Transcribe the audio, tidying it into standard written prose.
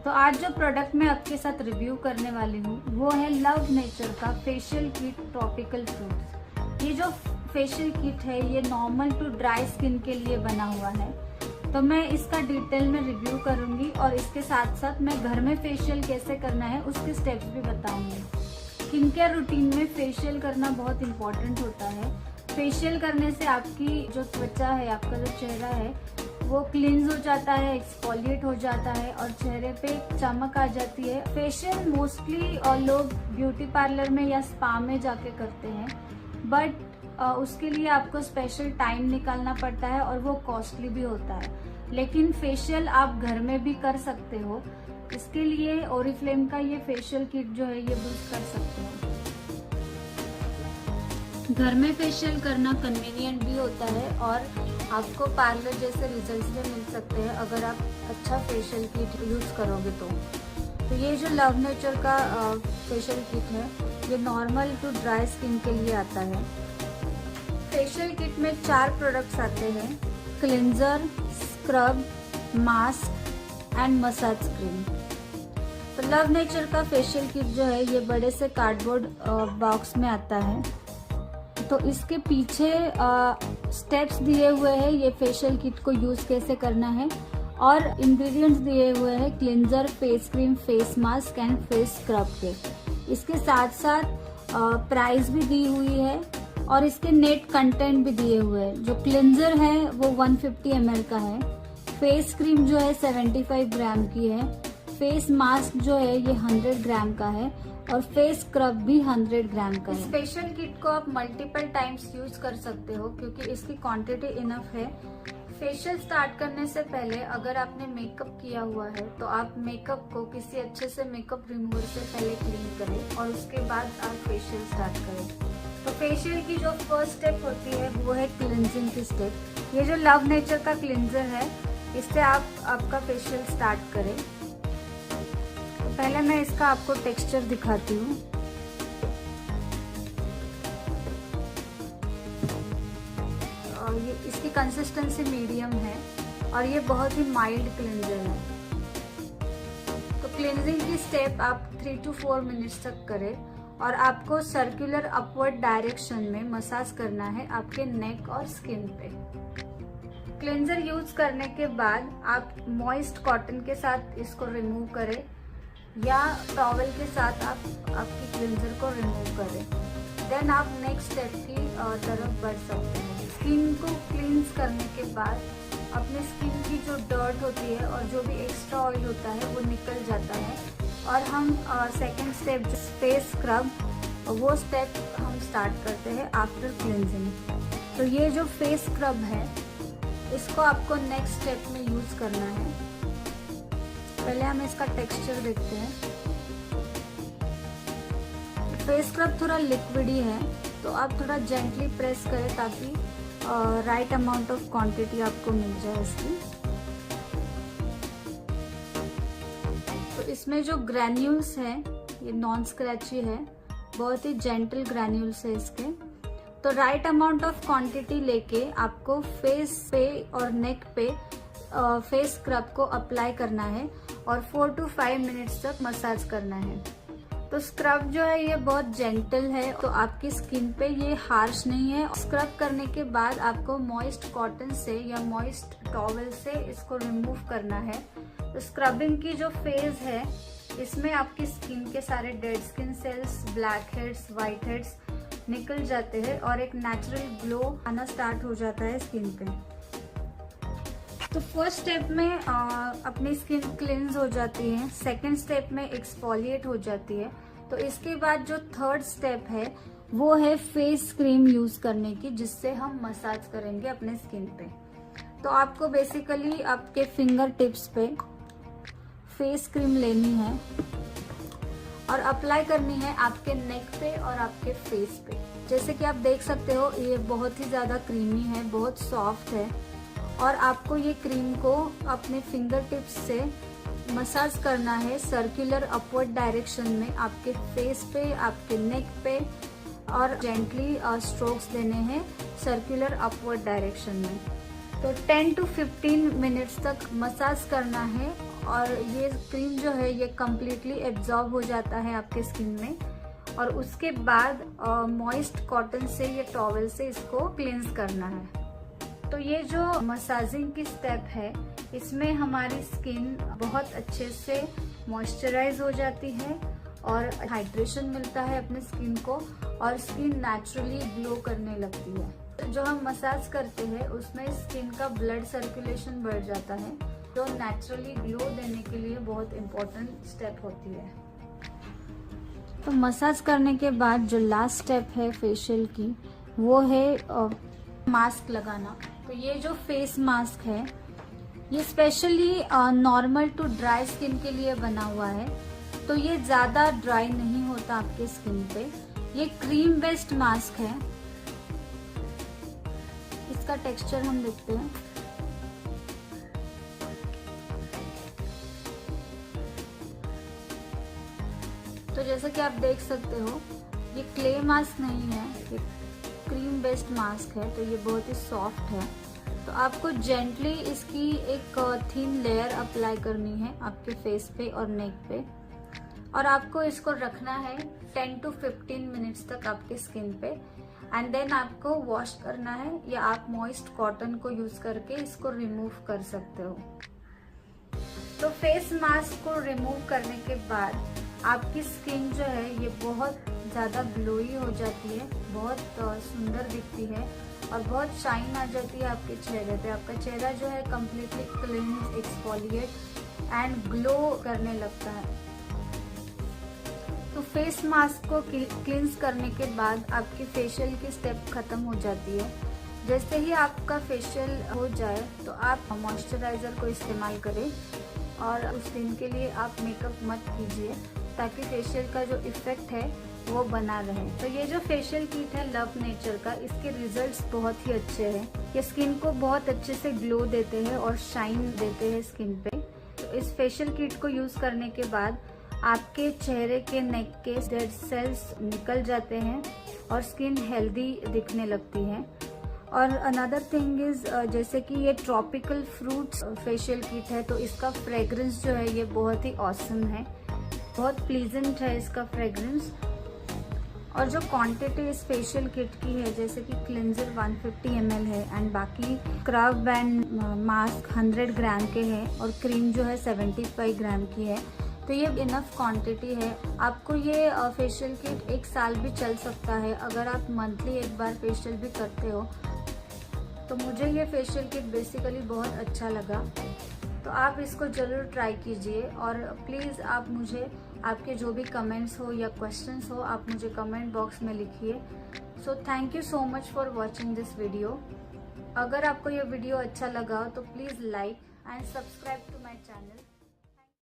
तो आज जो प्रोडक्ट मैं आपके साथ रिव्यू करने वाली हूँ वो है लव नेचर का फेशियल किट ट्रॉपिकल फ्रूट्स। ये जो फेशियल किट है ये नॉर्मल टू ड्राई स्किन के लिए बना हुआ है। तो मैं इसका डिटेल में रिव्यू करूंगी और इसके साथ साथ मैं घर में फेशियल कैसे करना है उसके स्टेप्स भी बताऊंगी। स्किन केयर रूटीन में फेशियल करना बहुत इम्पोर्टेंट होता है। फेशियल करने से आपकी जो त्वचा है, आपका जो चेहरा है वो क्लींस हो जाता है, एक्सफोलिएट हो जाता है और चेहरे पे चमक आ जाती है। फेशियल मोस्टली लोग ब्यूटी पार्लर में या स्पा में जाके करते हैं, बट उसके लिए आपको स्पेशल टाइम निकालना पड़ता है और वो कॉस्टली भी होता है। लेकिन फेशियल आप घर में भी कर सकते हो। इसके लिए ओरिफ्लेम का ये फेशियल किट जो है ये यूज कर सकते हो। घर में फेशियल करना कन्वीनियंट भी होता है और आपको पार्लर जैसे रिजल्ट्स भी मिल सकते हैं अगर आप अच्छा फेशियल किट यूज करोगे तो ये जो लव नेचर का फेशियल किट है ये नॉर्मल टू ड्राई स्किन के लिए आता है। फेशियल किट में 4 प्रोडक्ट्स आते हैं: cleanser, scrub, mask and massage cream. तो लव नेचर का फेशियल किट जो है ये बड़े से कार्डबोर्ड बॉक्स में आता है। तो इसके पीछे स्टेप्स दिए हुए हैं ये फेशियल किट को यूज कैसे करना है और इंग्रेडिएंट्स दिए हुए हैं cleanser, face cream, face mask and face scrub के। इसके साथ साथ प्राइस भी दी हुई है और इसके नेट कंटेंट भी दिए हुए हैं। जो क्लिंजर है वो 150 ml का है, फेस क्रीम जो है 75 ग्राम की है, फेस मास्क जो है ये 100 ग्राम का है और फेस स्क्रब भी 100 ग्राम का है। फेशियल किट को आप मल्टीपल टाइम्स यूज कर सकते हो क्योंकि इसकी क्वांटिटी इनफ है। फेशियल स्टार्ट करने से पहले अगर आपने मेकअप किया हुआ है तो आप मेकअप को किसी अच्छे से मेकअप रिमूवर से पहले क्लीन करें और उसके बाद आप फेशियल स्टार्ट करें। तो फेशियल की जो फर्स्ट स्टेप होती है वो है क्लिंजिंग की स्टेप। ये जो लव नेचर का क्लिंजर है इससे आप आपका फेशियल स्टार्ट करें। पहले मैं इसका आपको टेक्सचर दिखाती हूँ। और ये इसकी कंसिस्टेंसी मीडियम है और ये बहुत ही माइल्ड क्लिंजर है। तो क्लिंजिंग की स्टेप आप 3 to 4 मिनट्स तक करें और आपको सर्कुलर अपवर्ड डायरेक्शन में मसाज करना है आपके नेक और स्किन पे। क्लिंजर यूज करने के बाद आप मॉइस्ट कॉटन के साथ इसको रिमूव करें या टॉवल के साथ आप आपकी क्लिंजर को रिमूव करें। देन आप नेक्स्ट स्टेप की तरफ बढ़ सकते हैं। स्किन को क्लींस करने के बाद अपने स्किन की जो डर्ट होती है और जो भी एक्स्ट्रा ऑयल होता है वो निकल जाता है और हम सेकेंड स्टेप जो फेस स्क्रब वो स्टेप हम स्टार्ट करते हैं आफ्टर क्लिंजिंग। तो ये जो फेस स्क्रब है इसको आपको नेक्स्ट स्टेप में यूज करना है। पहले हम इसका टेक्सचर देखते हैं। फेस स्क्रब थोड़ा लिक्विडी है तो आप थोड़ा जेंटली प्रेस करें ताकि राइट अमाउंट ऑफ क्वांटिटी आपको मिल जाए इसकी। तो इसमें जो ग्रैन्यूल्स हैं ये नॉन स्क्रैची है, बहुत ही जेंटल ग्रैन्यूल्स है इसके। तो राइट अमाउंट ऑफ क्वांटिटी लेके आपको फेस पे और नेक पे फेस स्क्रब को अप्लाई करना है और 4 to 5 मिनट्स तक मसाज करना है। तो स्क्रब जो है ये बहुत जेंटल है तो आपकी स्किन पे ये हार्श नहीं है। स्क्रब करने के बाद आपको मॉइस्ट कॉटन से या मॉइस्ट टॉवल से इसको रिमूव करना है। तो स्क्रबिंग की जो फेज है इसमें आपकी स्किन के सारे dead skin cells, black heads, white heads निकल जाते हैं और एक नेचुरल ग्लो आना स्टार्ट हो जाता है स्किन पे। तो फर्स्ट स्टेप में अपनी स्किन क्लींस हो जाती है, सेकंड स्टेप में एक्सफोलिएट हो जाती है। तो इसके बाद जो थर्ड स्टेप है वो है फेस क्रीम यूज करने की जिससे हम मसाज करेंगे अपने स्किन पे। तो आपको बेसिकली आपके फिंगर टिप्स पे फेस क्रीम लेनी है और अप्लाई करनी है आपके नेक पे और आपके फेस पे। जैसे कि आप देख सकते हो ये बहुत ही ज्यादा क्रीमी है, बहुत सॉफ्ट है और आपको ये क्रीम को अपने फिंगर टिप्स से मसाज करना है सर्कुलर अपवर्ड डायरेक्शन में आपके फेस पे, आपके नेक पे और जेंटली स्ट्रोक्स देने हैं सर्कुलर अपवर्ड डायरेक्शन में। तो 10 to 15 मिनट्स तक मसाज करना है और ये क्रीम जो है ये कम्प्लीटली एब्जॉर्ब हो जाता है आपके स्किन में। और उसके बाद मॉइस्ट कॉटन से या टॉवेल से इसको क्लींस करना है। तो ये जो मसाजिंग की स्टेप है इसमें हमारी स्किन बहुत अच्छे से मॉइस्चराइज हो जाती है और हाइड्रेशन मिलता है अपने स्किन को और स्किन नेचुरली ग्लो करने लगती है। जो हम मसाज करते हैं उसमें स्किन का ब्लड सर्कुलेशन बढ़ जाता है, जो नेचुरली ग्लो देने के लिए बहुत इम्पोर्टेंट स्टेप होती है। तो मसाज करने के बाद जो लास्ट स्टेप है फेशियल की वो है मास्क लगाना। तो ये जो फेस मास्क है ये specially normal to dry skin के लिए बना हुआ है। तो ये ज़्यादा ड्राई नहीं होता आपके स्किन पे। ये क्रीम बेस्ड मास्क है। इसका टेक्सचर हम देखते हैं। तो जैसे कि आप देख सकते हो ये क्ले मास्क नहीं है, ये क्रीम बेस्ड मास्क है। तो ये बहुत ही सॉफ्ट है। तो आपको जेंटली इसकी एक थिन लेयर अप्लाई करनी है आपके फेस पे और नेक पे, और आपको इसको रखना है 10 to 15 मिनट्स तक आपके स्किन पे। एंड देन आपको वॉश करना है या आप मॉइस्ट कॉटन को यूज करके इसको रिमूव कर सकते हो। तो फेस मास्क को रिमूव करने के बाद आपकी स्किन जो है ये बहुत ज़्यादा ग्लोई हो जाती है, बहुत सुंदर दिखती है और बहुत शाइन आ जाती है आपके चेहरे पे। आपका चेहरा जो है कम्प्लीटली क्लींस, एक्सफोलिएट एंड ग्लो करने लगता है। तो फेस मास्क को क्लींस करने के बाद आपकी फेशियल की स्टेप खत्म हो जाती है। जैसे ही आपका फेशियल हो जाए तो आप मॉइस्चराइजर को इस्तेमाल करें और उस दिन के लिए आप मेकअप मत कीजिए ताकि फेशियल का जो इफेक्ट है वो बना रहे। तो ये जो फेशियल किट है लव नेचर का, इसके रिजल्ट्स बहुत ही अच्छे हैं। ये स्किन को बहुत अच्छे से ग्लो देते हैं और शाइन देते हैं स्किन पे। तो इस फेशियल किट को यूज करने के बाद आपके चेहरे के नेक के डेड सेल्स निकल जाते हैं और स्किन हेल्दी दिखने लगती है। और अनदर थिंग इज जैसे कि ये ट्रॉपिकल फ्रूट्स फेशियल किट है तो इसका फ्रेग्रेंस जो है ये बहुत ही ऑसम है, बहुत प्लीजेंट है इसका फ्रेग्रेंस। और जो क्वांटिटी इस फेशियल किट की है जैसे कि क्लिंजर 150 ml है एंड बाकी स्क्रब एंड मास्क 100 ग्राम के हैं और क्रीम जो है 75 ग्राम की है। तो ये इनफ क्वांटिटी है। आपको ये फेशियल किट 1 साल भी चल सकता है अगर आप मंथली एक बार फेशियल भी करते हो। तो मुझे ये फेशियल किट बेसिकली बहुत अच्छा लगा, तो आप इसको ज़रूर ट्राई कीजिए। और प्लीज़ आप मुझे आपके जो भी कमेंट्स हो या क्वेश्चंस हो आप मुझे कमेंट बॉक्स में लिखिए। So thank you so much for watching this video. अगर आपको ये वीडियो अच्छा लगा तो please like and subscribe to my channel.